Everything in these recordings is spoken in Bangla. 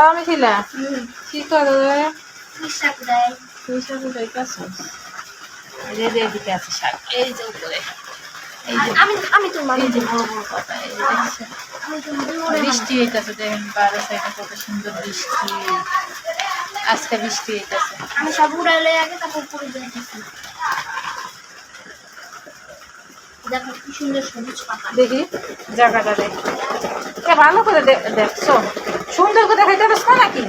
আমি ছিলা কি করো শাক দেয়। তুই শাক যাইতেছ এই যে এদিকে আছে শাক এই যে উপরে এই যে আমি তো এই যে বড় বড় পাতা এই যে দেখছেন বৃষ্টি হইতেছে দেখেন বারো সাইডে কত সুন্দর বৃষ্টি আজকে বৃষ্টি হইতেছে আমি সব উড়াইলে আগে তারপর পরে যাইতেছি। দেখো কি সুন্দর সবুজ পাতা। দেখি জায়গাটা দেখ ভালো করে দেখছো সুন্দর করে দেখাইতে পারছ না নাকি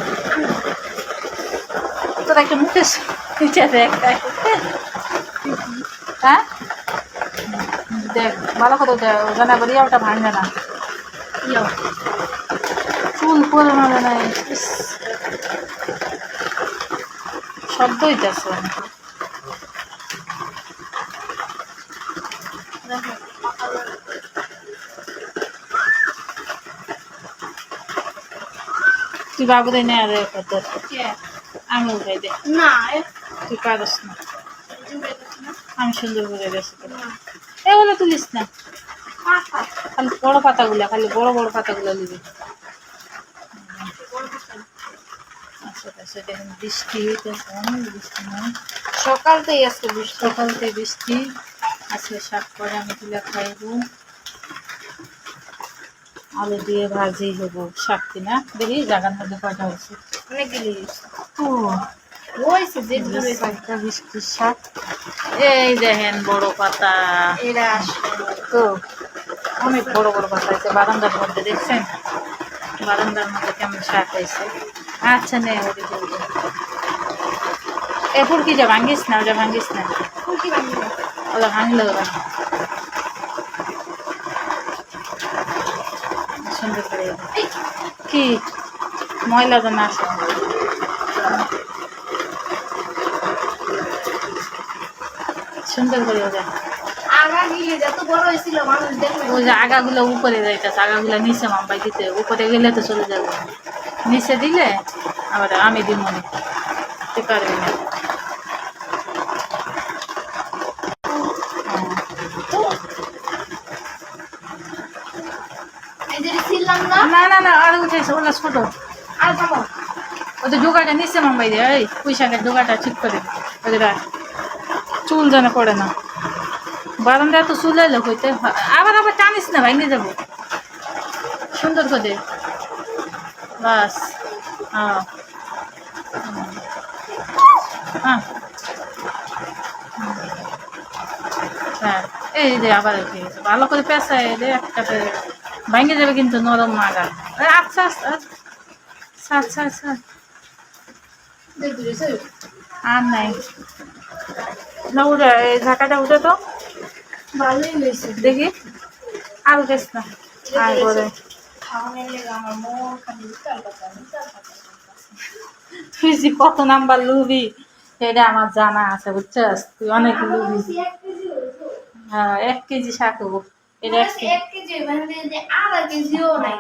তোর একটা মুখে নিচে দেখ হ্যাঁ দেখ ভালো করে দেখ ওখানে আবার ইয়াটা ভাঙবে না চুল করে মারে নাই শব্দ হইতেছে তুই বাবুরে নে আর আমি উঠাই দে না তুই পারস না আমি সুন্দর করে গেছি এগুলো তুলিস না খালি বড় পাতাগুলা খালি বড় বড় পাতাগুলো নিবি আচ্ছা দেখুন বৃষ্টি হইতেছে অনেক বৃষ্টি নয় সকালতেই আজকে বৃষ্টি। সকালতে বৃষ্টি আজকে শাক করে আমি তুলে খাইব আলু দিয়ে ভাজি হবো শাক কিনা দেখি জায়গার মধ্যে কয়টা হয়েছে অনেকগুলি ও হয়েছে যে একটা বৃষ্টির শাক এই দেখেন বড় পাতা এরা তো অনেক বড় বড় পাতা আছে বারান্দার মধ্যে দেখছেন বারান্দার মধ্যে কেমন শাক হয়েছে আচ্ছা নে ওদিকে এরপর কি যা ভাঙ্গিস না ওটা ভাঙ্গিস না ফুলকি বানিয়ে ওটা ভাঙলে ওরা সুন্দর করে কি ময়লা যেন আসে সুন্দর করে ওটা আগা গিয়ে যত বড় হয়েছিল মানুষ দেখবে ওই যে আগাগুলো উপরে যাইতেছে আগাগুলো নিচে মাম্পাই দিতে উপরে গেলে তো চলে যাবে নিচে দিলে আবার আমি দিব মনে তুই পারবি না এই যে ছিলাম না না না না আর উঠেছে ওগুলো ছোট আর যাবো ওই তো জোগাটা নিচে মাম্পাই দিয়ে এই পুঁই শাকের জোগাটা ঠিক করে ওদের চুল যেন পড়ে না বারান্দা এত চুল এলো হইতে আবার আবার টানিস না ভাঙে যাবো সুন্দর করে বাস হ্যাঁ হ্যাঁ হ্যাঁ এই যে আবার উঠে গেছে ভালো করে পেঁচায় রে একটা ভাঙে যাবে কিন্তু নরম মাগা আচ্ছা আচ্ছা আচ্ছা আচ্ছা আর নাই না উঠে এই ঝাঁকাটা উঠে তো ভালোই হয়েছে দেখি আর উঠেছ না আর করে খাওয়ানোর লেগে আমার মন খালি বিশাল কথা তুই যে কত নাম্বার লুবি সেটা আমার জানা আছে বুঝছস তুই অনেক লুবি 1 কেজি হ্যাঁ 1 কেজি শাক হবো এটা 1 কেজি মানে আধা কেজিও নাই